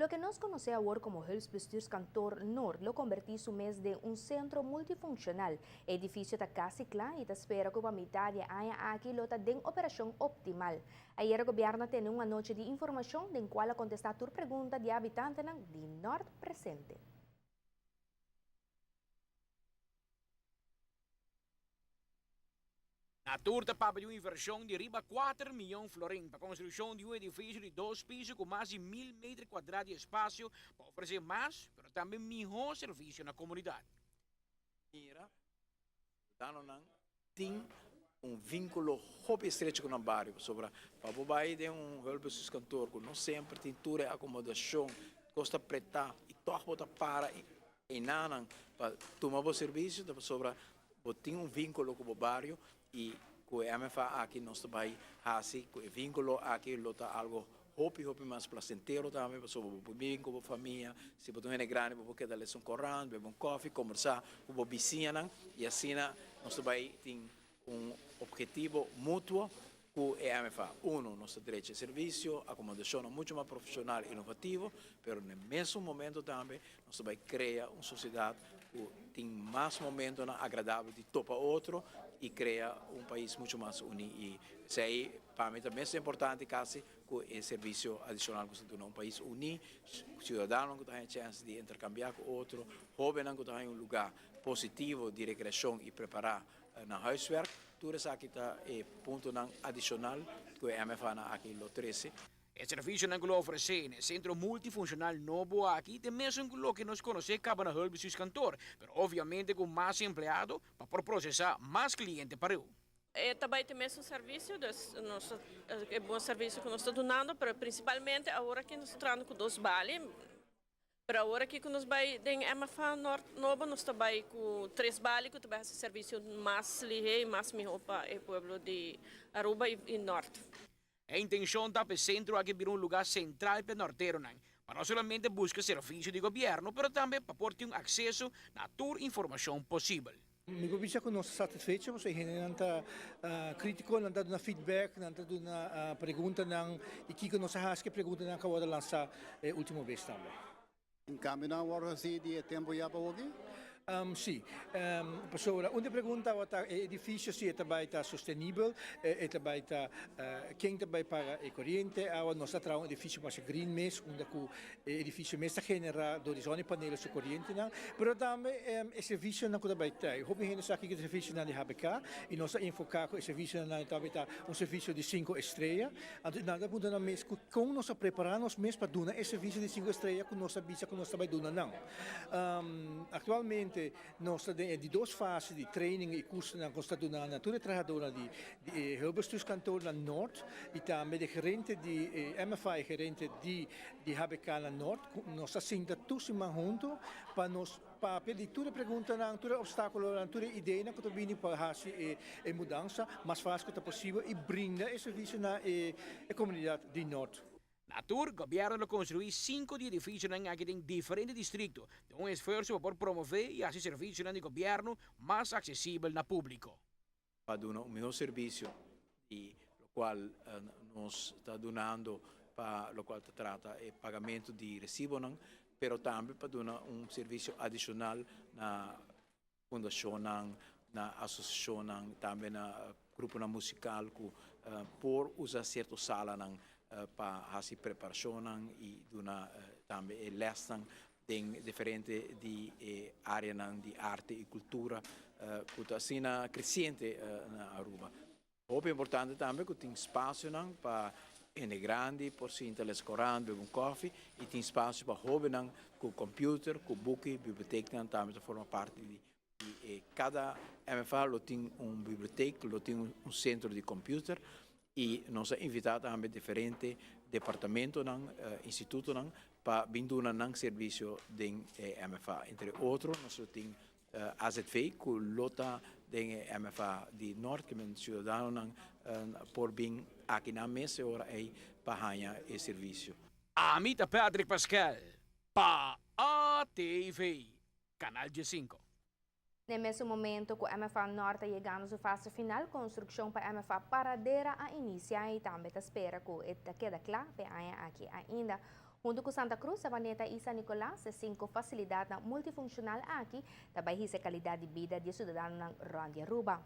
Lo que nos conoce ahora como Hulpbestuurskantoor Noord lo convertí su mes de un centro multifuncional. Edificio está casi claro y te espera que a mitad de año aquí lo está en operación optimal. Ayer el gobierno tiene una noche de información en cual a contestar tu pregunta de habitantes de Noord presente. A turta paga de uma inversão de riba 4 milhões de florins para a construção de um edifício de 2 pisos com mais de 1000 metros quadrados de espaço para oferecer mais, mas também melhor serviço na comunidade. Tem vínculo muito estreito com o bairro, sobre para o bairro tem Hulpbestuurskantoor que não sempre tem toda a acomodação, costa preta e todo para e nanan para tomar o serviço, sobre tem vínculo com o bairro e com a MFA aqui nós também assim com o vínculo aqui lota algo hopi mais placentero também para sobre bem com a família se botar uma grande para porque dar lição correndo beber café conversar com a vizinha e assim nós também tem objetivo mútuo com a MFA. Nosso direito de serviço, acomodação muito mais profissional e inovativo, mas no mesmo momento também nós também criar uma sociedade que tem mais momentos agradáveis de topa outro e criar país muito mais unido. E isso aí, para mim, também é importante quase com o serviço adicional que se torna país unido, cidadão que tem a chance de intercambiar com outro, jovem que tem lugar positivo de recreação e preparar na huiswerk. Tudo isso aqui está ponto adicional que a MFA aqui no 13. O serviço que lo oferece no centro multifuncional novo aqui tem mesmo que nós conhecemos acaba na Hulpbestuurskantoor, mas obviamente com mais empregado para processar mais clientes para eu. Também tem mesmo serviço, é bom serviço que nós estamos dando, principalmente agora que nós estamos com 2 bales. Para agora que nós vai em MFA Novo, nós também com 3 bales, que também esse serviço mais ligeiro, mais melhor para o povo de Aruba e Norte. A intenção da centro aqui vir lugar central para norteiro, para não somente buscar serviço de governo, mas também para ter acesso a toda informação possível. Mi convince che non sta satisfecho, perché non è critico, non dà una feedback, non dà una pregunta, e chi non sa che pregunta non può lanciare l'ultimo vez também. In cambio, non vuole di tempo ya para oggi? Sì, persona, una pregunta è edificio sì, è sostenibile, è quem para a corrente, a nós tra un edificio mais green mes, onde o edificio mesta genera 12 paneles su corrente, però também é serviço na coda baita. Hobby hene aqui que serviço na HBK e nós enfocar o serviço na também serviço de 5 estrelas. Então nada punto na mes com nós prepararmos mes para dar esse serviço de 5 estrelas com nossa visa com nós vai dar não. Atualmente nós temos de 2 fases de training e curso na constante na natura trabalhadora de Hulpbestuurskantoor na Noord e também de gerente de MFA e gerente de HBK na Noord. Nós estamos todos juntos para nós para pedir toda pergunta, toda obstáculo, toda ideia que vem para fazer a mudança mais fácil que possível e brindar esse serviço na comunidade de Noord. Na tour, o governo construiu 5 edifícios em diferentes distritos, de um esforço para promover e fazer serviços de governo mais acessível ao público. Para dar melhor serviço, e o qual nos está dando, para o qual trata o pagamento de recibo, mas também para dar serviço adicional na fundação, na associação, também na grupo musical, por usar certa sala para fazer preparação e também lesson em diferentes áreas de arte e cultura, que está sendo crescente na Aruba. É importante também que tem espaço para gente grande, por si telescorando, beber café, e tem espaço para jovens com computer, com book, biblioteca, também forma parte de cada MFA tem biblioteca, tem centro de computer. E nós invitamos também diferentes departamentos, institutos, para vender um serviço de MFA. Entre outros, nós temos AZV, que lota de MFA de Norte, que é um cidadão por vir aqui na mesa para ganhar esse serviço. Amita Patrick Pascal, para ATV, Canal G5. No mesmo momento que o MFA Norte chegando à fase final, construção para MFA Paradeira a iniciar e também espera que quede claro para aqui ainda Junto com Santa Cruz, sa Vaneta Isa Nicolas, sa 5 fasilidad na multifuncional aqui, tabay sa kalidad de vida de cidadano ng Ronda Aruba.